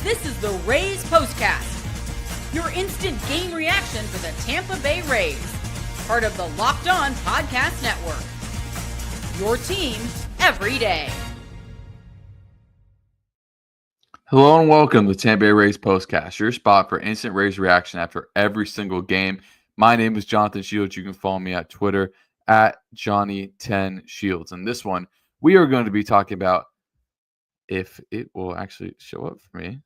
This is the Rays POSTCAST, your instant game reaction for the Tampa Bay Rays, part of the Locked On Podcast Network. Your team every day. Hello and welcome to the Tampa Bay Rays POSTCAST, your spot for instant Rays reaction after every single game. My name is Jonathan Shields. You can follow me at Twitter at Johnny10Shields. And this one, we are going to be talking about, if it will actually show up for me.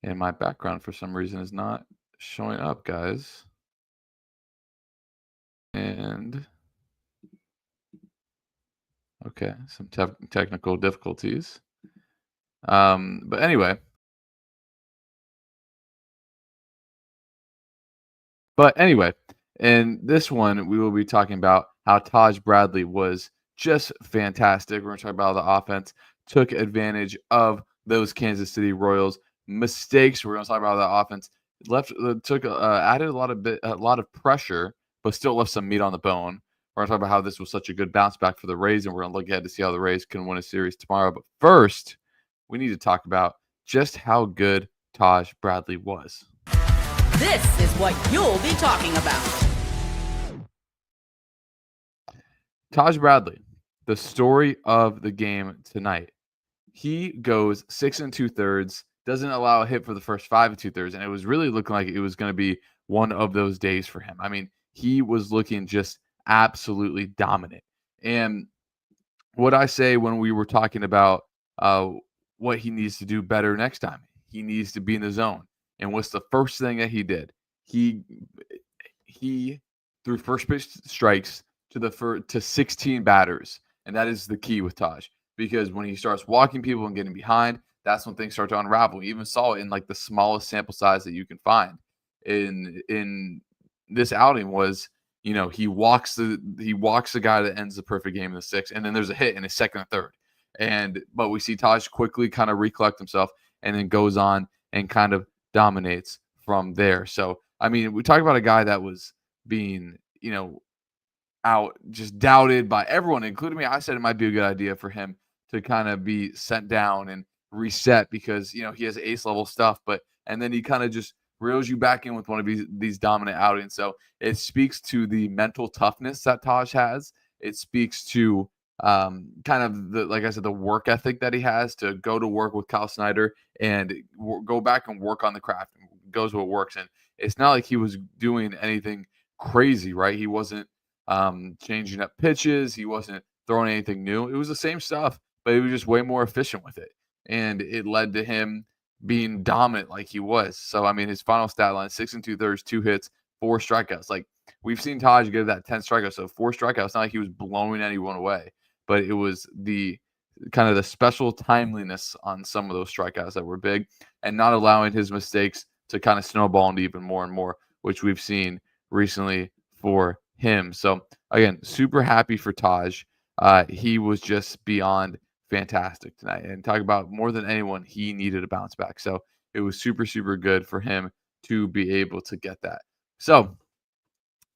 And my background, for some reason, is not showing up, guys. And, okay, some technical difficulties. But anyway. In this one, we will be talking about how Taj Bradley was just fantastic. We're going to talk about how the offense took advantage of those Kansas City Royals mistakes. We're going to talk about how the offense added a lot of pressure, but still left some meat on the bone. We're going to talk about how this was such a good bounce back for the Rays, and we're going to look ahead to see how the Rays can win a series tomorrow. But first, we need to talk about just how good Taj Bradley was. This is what you'll be talking about. Taj Bradley, the story of the game tonight. He goes 6 2/3, doesn't allow a hit for the first 5 2/3, and it was really looking like it was going to be one of those days for him. I mean, he was looking just absolutely dominant. And what I say when we were talking about what he needs to do better next time, he needs to be in the zone. And what's the first thing that he did? He threw first pitch strikes to 16 batters, and that is the key with Taj, because when he starts walking people and getting behind, that's when things start to unravel. We even saw it in like the smallest sample size that you can find in this outing was, he walks the guy that ends the perfect game in the sixth, and then there's a hit in his second and third. But we see Taj quickly kind of recollect himself and then goes on and kind of dominates from there. So, I mean, we talk about a guy that was being, out just doubted by everyone, including me. I said it might be a good idea for him to kind of be sent down and reset because, he has ace level stuff, and then he kind of just reels you back in with one of these dominant outings. So it speaks to the mental toughness that Taj has. It speaks to kind of the work ethic that he has to go to work with Kyle Snyder and go back and work on the craft and goes what works. And it's not like he was doing anything crazy, right? He wasn't changing up pitches. He wasn't throwing anything new. It was the same stuff, but he was just way more efficient with it. And it led to him being dominant like he was. So, I mean, his final stat line, 6 2/3, 2 hits, 4 strikeouts. Like, we've seen Taj give that 10 strikeouts. So 4 strikeouts, not like he was blowing anyone away, but it was the kind of the special timeliness on some of those strikeouts that were big and not allowing his mistakes to kind of snowball into even more and more, which we've seen recently for him. So again, super happy for Taj. He was just beyond fantastic tonight, and talk about more than anyone, he needed a bounce back. So it was super, super good for him to be able to get that. So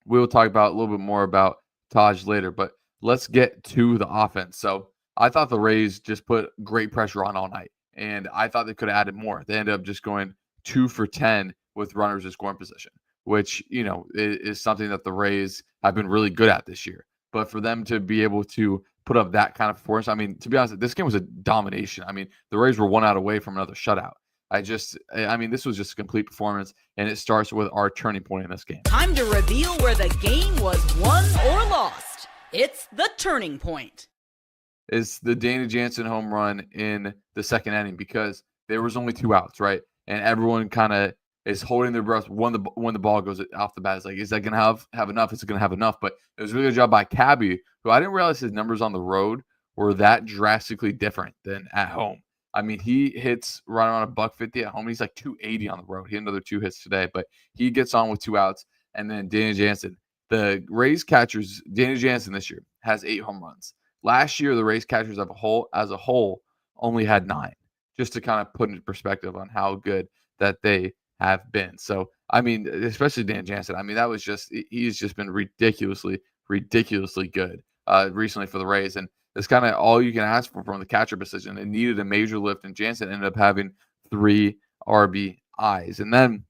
we'll talk about a little bit more about Taj later, but let's get to the offense. So I thought the Rays just put great pressure on all night, and I thought they could have added more. They ended up just going 2 for 10 with runners in scoring position, which, is something that the Rays have been really good at this year. But for them to be able to put up that kind of performance, I mean, to be honest, this game was a domination. I mean, the Rays were 1 out away from another shutout. This was just a complete performance, and it starts with our turning point in this game. Time to reveal where the game was won or lost. It's the turning point. It's the Danny Jansen home run in the second inning, because there was only 2 outs, right? And everyone kind of is holding their breath when the ball goes off the bat. It's like, is that going to have enough? Is it going to have enough? But it was a really good job by Cabby, who I didn't realize his numbers on the road were that drastically different than at home. I mean, he hits right around $150 at home. He's like 280 on the road. He had another 2 hits today, but he gets on with 2 outs. And then Danny Jansen, the Rays catchers, Danny Jansen this year has 8 home runs. Last year, the Rays catchers as a whole only had 9, just to kind of put into perspective on how good that they have been. So, I mean, especially Dan Jansen. I mean, he's just been ridiculously good. recently for the Rays. And it's kind of all you can ask for from the catcher position. It needed a major lift, and Jansen ended up having 3 RBIs. And then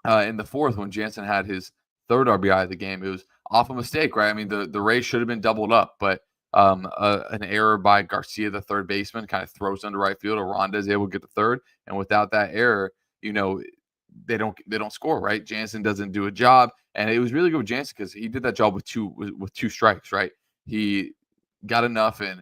in the fourth, when Jansen had his 3rd RBI of the game, it was off a mistake, right? I mean, the Rays should have been doubled up, but an error by Garcia, the third baseman, kind of throws into right field. Aranda is able to get the third, and without that error, they don't score, right? Jansen doesn't do a job, and it was really good with Jansen because he did that job with two strikes, right? He got enough and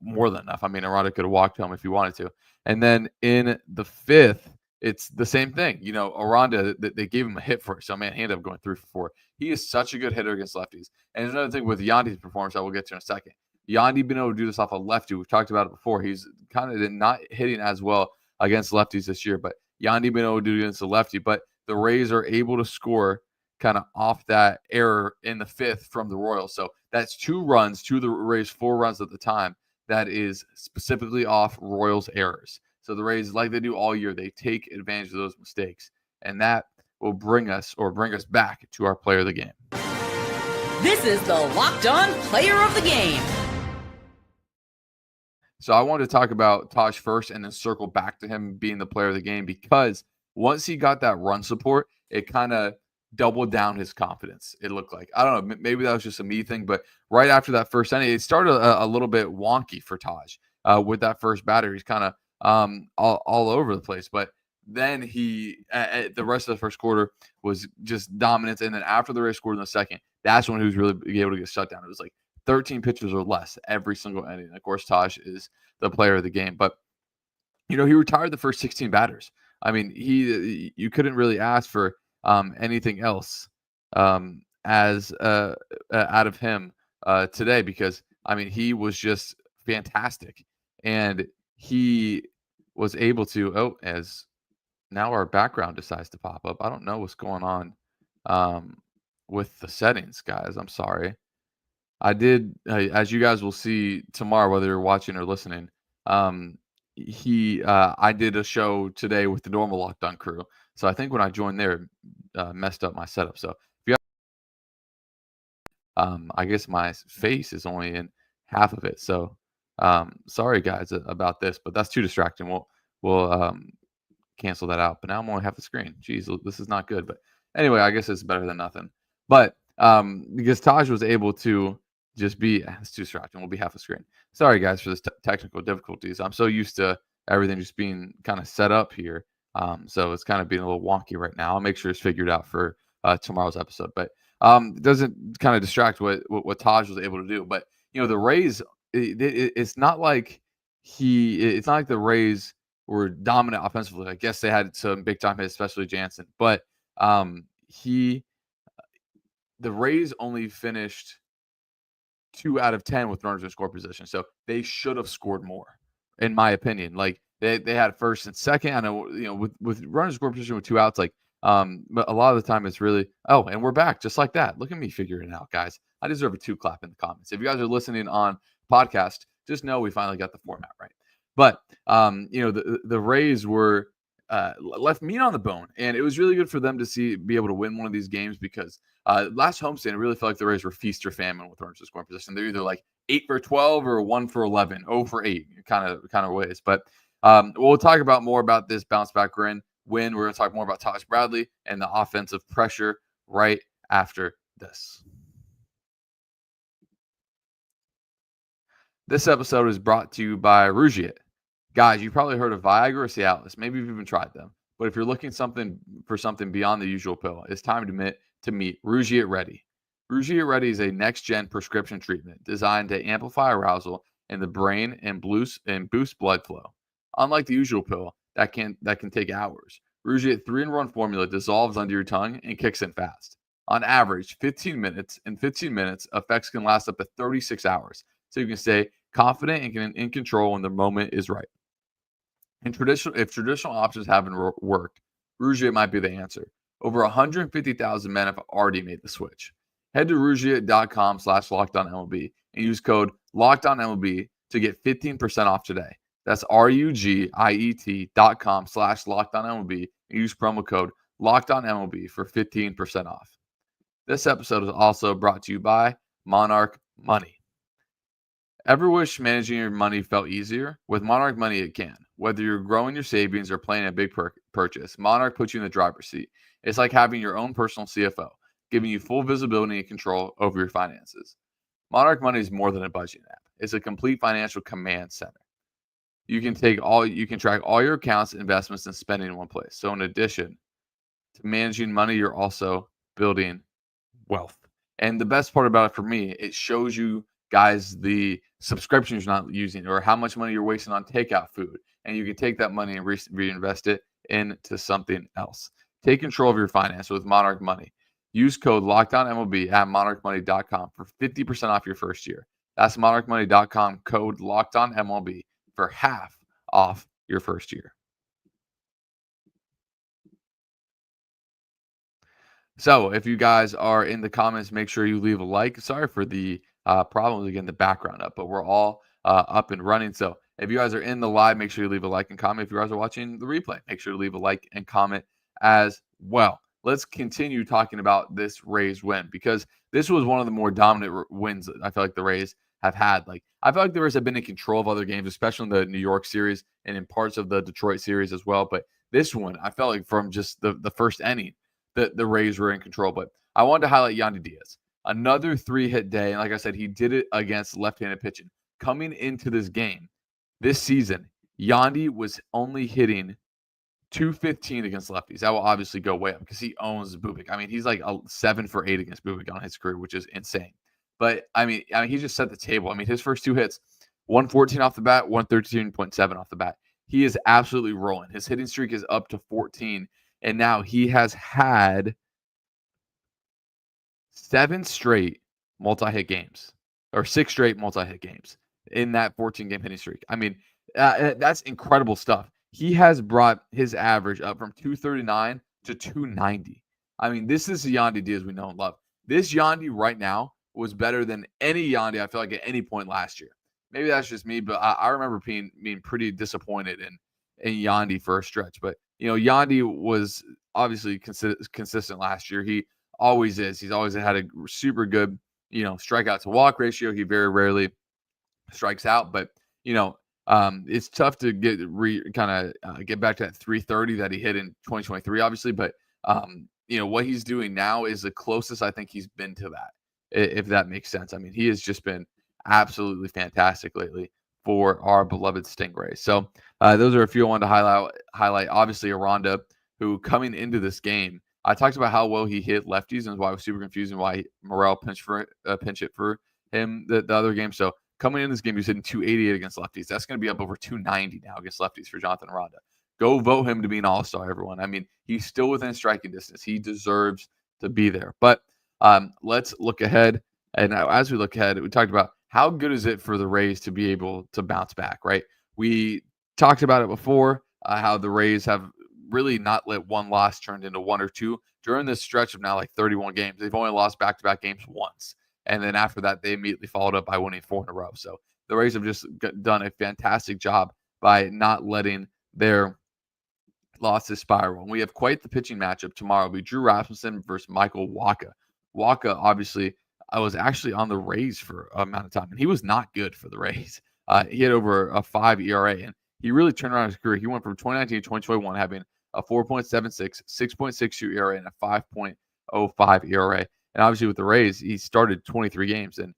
more than enough. I mean, Aranda could have walked home if he wanted to. And then in the 5th, it's the same thing. Aranda, they gave him a hit for it, so man, he ended up going 3 for 4. He is such a good hitter against lefties. And there's another thing with Yandy's performance I will get to in a second. Yandy been able to do this off a lefty. We've talked about it before. He's kind of not hitting as well against lefties this year, but Yandy been able to do it against the lefty. But the Rays are able to score kind of off that error in the 5th from the Royals. So that's 2 runs to the Rays, 4 runs at the time. That is specifically off Royals errors. So the Rays, like they do all year, they take advantage of those mistakes. And that will bring us back to our player of the game. This is the Locked On Player of the Game. So I wanted to talk about Taj first and then circle back to him being the player of the game, because once he got that run support, it kind of doubled down his confidence. It looked like, I don't know, maybe that was just a me thing, but right after that first inning, it started a little bit wonky for Taj with that first batter. He's kind of all over the place, but then he the rest of the first quarter was just dominance. And then after the Rays scored in the second, that's when he was really able to get shut down. It was like 13 pitches or less every single inning. And of course, Taj is the player of the game, but he retired the first 16 batters. I mean, you couldn't really ask for anything else as out of him today, because I mean, he was just fantastic. And he was able to, as now our background decides to pop up. I don't know what's going on with the settings, guys. I'm sorry. I did, as you guys will see tomorrow, whether you're watching or listening, I did a show today with the normal Locked On crew. So I think when I joined there, messed up my setup. So if you I guess my face is only in half of it. So sorry guys about this, but that's too distracting. We'll cancel that out. But now I'm only half the screen. Jeez, this is not good. But anyway, I guess it's better than nothing. But because Taj was able to just be, it's too distracting. We'll be half the screen. Sorry guys for this technical difficulties. I'm so used to everything just being kind of set up here. So it's kind of being a little wonky right now. I'll make sure it's figured out for tomorrow's episode. But it doesn't kind of distract what Taj was able to do. But the Rays, it's not like the Rays were dominant offensively. I guess they had some big time hits, especially Jansen. But the Rays only finished 2 out of 10 with runners in score position, so they should have scored more, in my opinion. Like they had first and second. I know with runners in score position with 2 outs, like but a lot of the time it's really and we're back just like that. Look at me figuring it out, guys. I deserve a 2 clap in the comments. If you guys are listening on podcast, just know we finally got the format right. But the Rays were left meat on the bone, and it was really good for them to be able to win one of these games, because last homestand, it really felt like the Rays were feast or famine with runners in scoring position. They're either like 8 for 12 or 1 for 11, 0 for 8 kind of ways. But we'll talk about more about this bounce back win. We're going to talk more about Taj Bradley and the offensive pressure right after this. This episode is brought to you by Rougiet. Guys, you've probably heard of Viagra or Cialis. Maybe you've even tried them. But if you're looking for something beyond the usual pill, it's time to meet Rougiet Ready. Rougiet Ready is a next-gen prescription treatment designed to amplify arousal in the brain and boost blood flow. Unlike the usual pill that can take hours, Rougiet 3-in-1 formula dissolves under your tongue and kicks in fast. On average, 15 minutes. In 15 minutes, effects can last up to 36 hours, so you can stay confident and in control when the moment is right. If traditional options haven't worked, Rougiet might be the answer. Over 150,000 men have already made the switch. Head to Rougiet.com/LockedOnMLB and use code LockedOnMLB to get 15% off today. That's RUGIET.com/LockedOnMLB and use promo code LockedOnMLB for 15% off. This episode is also brought to you by Monarch Money. Ever wish managing your money felt easier? With Monarch Money, it can. Whether you're growing your savings or planning a big purchase, Monarch puts you in the driver's seat. It's like having your own personal CFO, giving you full visibility and control over your finances. Monarch Money is more than a budgeting app. It's a complete financial command center. You can track all your accounts, investments, and spending in one place. So in addition to managing money, you're also building wealth. And the best part about it for me, it shows you guys the subscriptions you're not using or how much money you're wasting on takeout food. And you can take that money and reinvest it into something else. Take control of your finance with Monarch Money. Use code LOCKEDONMLB at monarchmoney.com for 50% off your first year. That's monarchmoney.com, code LOCKEDONMLB for half off your first year. So if you guys are in the comments, make sure you leave a like. Sorry for the problems again, the background up, but we're all up and running. So if you guys are in the live, make sure you leave a like and comment. If you guys are watching the replay, make sure to leave a like and comment as well. Let's continue talking about this Rays win because this was one of the more dominant wins that I feel like the Rays have had. Like I feel like the Rays have been in control of other games, especially in the New York series and in parts of the Detroit series as well. But this one, I felt like from just the first inning, the Rays were in control. But I wanted to highlight Yandy Diaz. Another 3-hit day. And like I said, he did it against left-handed pitching. Coming into this game, this season, Yandy was only hitting .215 against lefties. That will obviously go way up because he owns Bubic. I mean, he's like a 7 for 8 against Bubic on his career, which is insane. But I mean, he just set the table. I mean, his first two hits, 114 off the bat, 113.7 off the bat. He is absolutely rolling. His hitting streak is up to 14, and now he has had 7 straight multi-hit games, or 6 straight multi-hit games in that 14-game hitting streak. I mean, that's incredible stuff. He has brought his average up from 239 to 290. I mean, this is the Yandy Diaz we know and love. This Yandy right now was better than any Yandy I feel like at any point last year. Maybe that's just me, but I remember being pretty disappointed in Yandy for a stretch. But, you know, Yandy was obviously consistent last year. He always is. He's always had a super good, you know, strikeout to walk ratio. He very rarely strikes out, but, you know, it's tough to get back to that 330 that he hit in 2023, obviously. But, you know, what he's doing now is the closest I think he's been to that, if that makes sense. I mean, he has just been absolutely fantastic lately for our beloved Stingrays. So those are a few I wanted to highlight. Obviously, Aranda, who coming into this game, I talked about how well he hit lefties and why it was super confusing why Morel pinch hit for him the other game. So coming in this game, he's hitting 288 against lefties. That's going to be up over 290 now against lefties for Jonathan Aranda. Go vote him to be an all-star, everyone. I mean, he's still within striking distance. He deserves to be there. But let's look ahead. And as we look ahead, we talked about how good is it for the Rays to be able to bounce back, right? We talked about it before, how the Rays have really not let one loss turned into 1 or 2 during this stretch of now like 31 games. They've only lost back-to-back games once. And then after that, they immediately followed up by winning 4 in a row. So the Rays have just done a fantastic job by not letting their losses spiral. And we have quite the pitching matchup tomorrow. It'll be Drew Rasmussen versus Michael Wacha. Wacha, obviously, I was actually on the Rays for an amount of time, and he was not good for the Rays. He had over a 5 ERA, and he really turned around his career. He went from 2019 to 2021 having a 4.76, 6.62 ERA, and a 5.05 ERA. And obviously with the Rays, he started 23 games. And,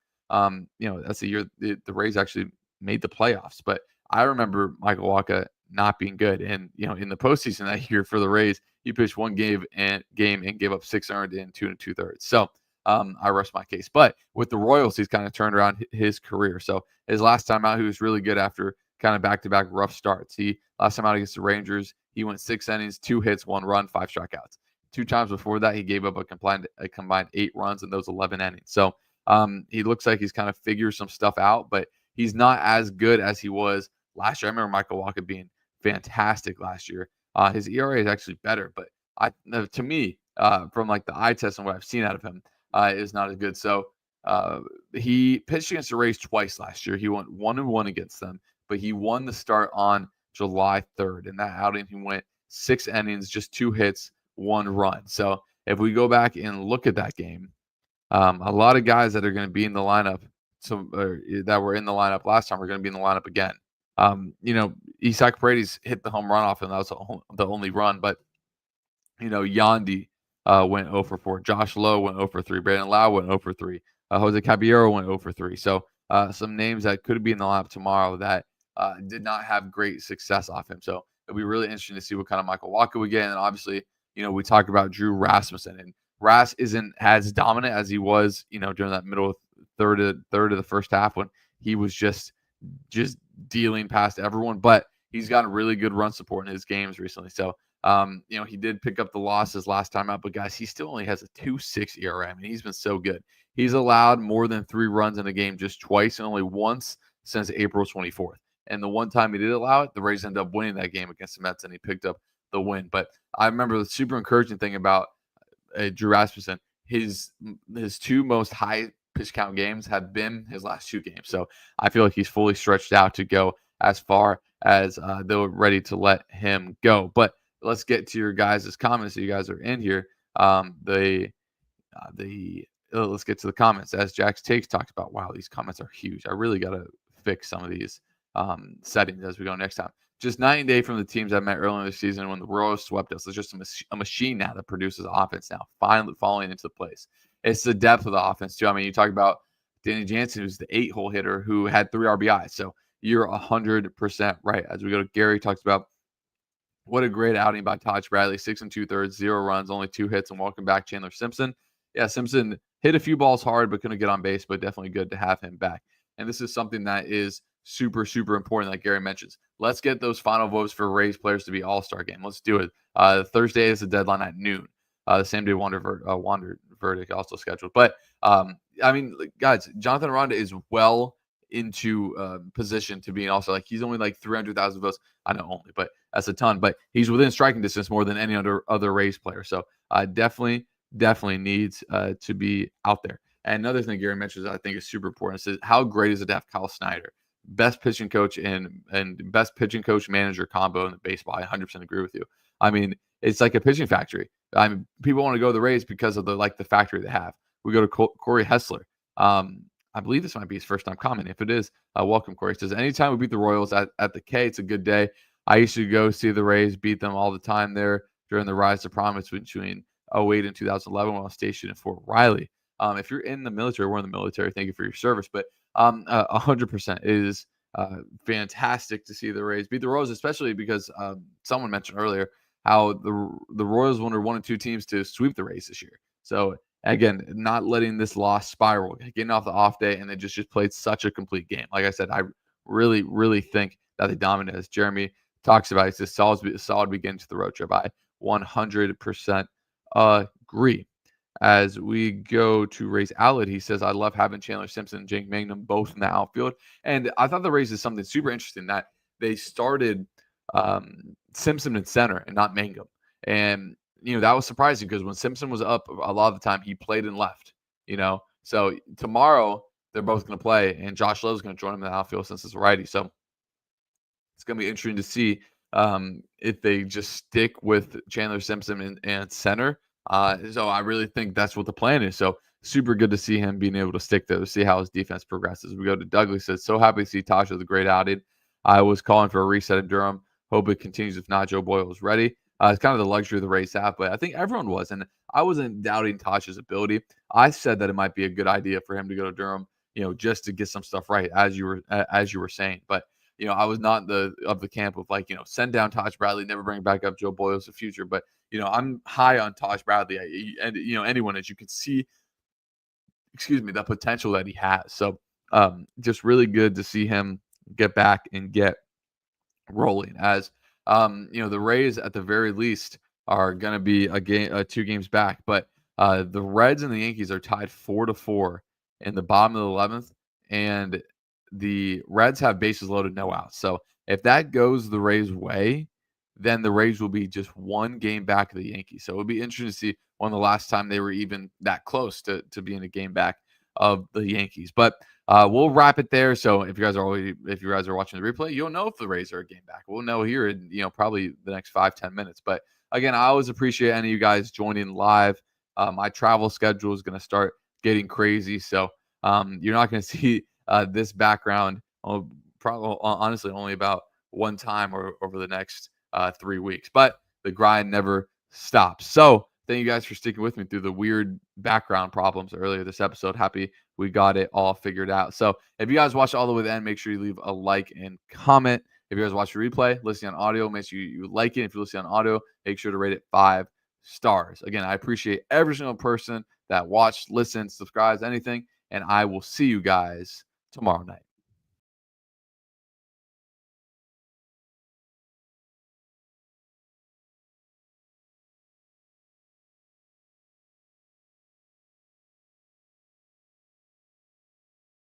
you know, that's the year the Rays actually made the playoffs. But I remember Michael Wacha not being good. And, you know, in the postseason that year for the Rays, he pitched one game and gave up 6 earned in 2 2/3. So I rest my case. But with the Royals, he's kind of turned around his career. So his last time out, he was really good after kind of back-to-back rough starts. Last time out against the Rangers, he went 6 innings, 2 hits, 1 run, 5 strikeouts. 2 times before that, he gave up a combined 8 runs in those 11 innings. So he looks like he's kind of figured some stuff out, but he's not as good as he was last year. I remember Michael Wacha being fantastic last year. His ERA is actually better, but to me, from like the eye test and what I've seen out of him, is not as good. So he pitched against the Rays twice last year. He went 1-1 against them, but he won the start on July 3rd. In that outing, he went 6 innings, just 2 hits, 1 run. So if we go back and look at that game, a lot of guys that are going to be in the lineup that were in the lineup last time are going to be in the lineup again. Isaac Paredes hit the home run off, and that was the only run. But Yandy went 0 for 4. Josh Lowe went 0 for 3. Brandon Lau went 0 for 3. Jose Caballero went 0 for 3. So some names that could be in the lineup tomorrow that did not have great success off him. So it'll be really interesting to see what kind of Michael Wacha we get. And obviously, we talked about Drew Rasmussen, and Ras isn't as dominant as he was, during that middle third of the first half when he was just dealing past everyone. But he's gotten really good run support in his games recently. So he did pick up the losses last time out, but guys, he still only has a 2.6 ERA. I mean, he's been so good. He's allowed more than 3 runs in a game just twice and only once since April 24th. And the one time he did allow it, the Rays ended up winning that game against the Mets, and he picked up the win. But I remember the super encouraging thing about Drew Rasmussen, his 2 most high pitch count games have been his last 2 games. So I feel like he's fully stretched out to go as far as they're ready to let him go. But let's get to your guys' comments. So you guys are in here. Let's get to the comments. As Jack's Takes talks about, wow, these comments are huge. I really got to fix some of these settings as we go next time. Just night and day from the teams I met earlier in the season when the Royals swept us. It's just a machine now that produces offense now, finally falling into place. It's the depth of the offense, too. I mean, you talk about Danny Jansen, who's the 8-hole hitter who had 3 RBIs. So you're 100% right. As we go to Gary, talks about what a great outing by Taj Bradley. 6 2/3, 0 runs, only 2 hits, and welcome back Chandler Simpson. Yeah, Simpson hit a few balls hard, but couldn't get on base, but definitely good to have him back. And this is something that is super, super important, like Gary mentions. Let's get those final votes for Rays players to be All-Star game. Let's do it. Thursday is the deadline at noon. The same day Wander verdict also scheduled. But, guys, Jonathan Aranda is well into position to be an All-Star. Like, he's only like 300,000 votes. I know only, but that's a ton. But he's within striking distance more than any other Rays player. So definitely needs to be out there. And another thing Gary mentions I think is super important is how great is it to have Kyle Snyder, best pitching coach and best pitching coach manager combo in the baseball. I 100% agree with you. I mean, it's like a pitching factory. I mean, people want to go to the Rays because of the factory they have. We go to Corey Hessler. I believe this might be his first time commenting. If it is, welcome, Corey. He says, anytime we beat the Royals at the K, it's a good day. I used to go see the Rays beat them all the time there during the rise to prominence between 2008 and 2011 while I was stationed in Fort Riley. If you're in the military, we're in the military. Thank you for your service. But 100% it is fantastic to see the Rays beat the Royals, especially because someone mentioned earlier how the Royals were 1 and 2 teams to sweep the Rays this year. So again, not letting this loss spiral, getting off the off day, and they just played such a complete game. Like I said, I really, really think that they dominated. As Jeremy talks about, it's a solid beginning to the road trip. I 100% agree. As we go to Rays outlet, he says, I love having Chandler Simpson and Jake Mangum both in the outfield. And I thought the Rays is something super interesting that they started Simpson in center and not Mangum. And, that was surprising because when Simpson was up, a lot of the time he played in left, So tomorrow they're both going to play, and Josh Lowe is going to join him in the outfield since it's a righty. So it's going to be interesting to see if they just stick with Chandler Simpson and center. So I really think that's what the plan is. So super good to see him being able to stick there to see how his defense progresses. We go to Douglas. Says, so happy to see Taj with a great outing. I was calling for a reset in Durham. Hope it continues. If not, Joe Boyle is ready. It's kind of the luxury of the Rays have, but I think everyone was. And I wasn't doubting Taj's ability. I said that it might be a good idea for him to go to Durham, just to get some stuff right, as you were saying. But I was not of the camp of send down Taj Bradley, never bring back up Joe Boyle as the future. But I'm high on Taj Bradley, and anyone, as you can see, the potential that he has. So just really good to see him get back and get rolling. As the Rays at the very least are going to be 2 games back, but the Reds and the Yankees are tied 4-4 in the bottom of the 11th, and the Reds have bases loaded, no outs. So if that goes the Rays' way, then the Rays will be just 1 game back of the Yankees. So it'll be interesting to see when the last time they were even that close to being a game back of the Yankees. But we'll wrap it there. So if you guys are watching the replay, you'll know if the Rays are a game back. We'll know here in probably the next 5-10 minutes. But again, I always appreciate any of you guys joining live. My travel schedule is going to start getting crazy, so you're not going to see this background probably honestly only about one time or over the next 3 weeks. But the grind never stops. So thank you guys for sticking with me through the weird background problems earlier this episode. Happy we got it all figured out. So if you guys watch all the way to the end, make sure you leave a like and comment. If you guys watch the replay, listening on audio, make sure you like it. If you're listening on audio, make sure to rate it 5 stars. Again, I appreciate every single person that watched, listens, subscribes, anything, and I will see you guys tomorrow night.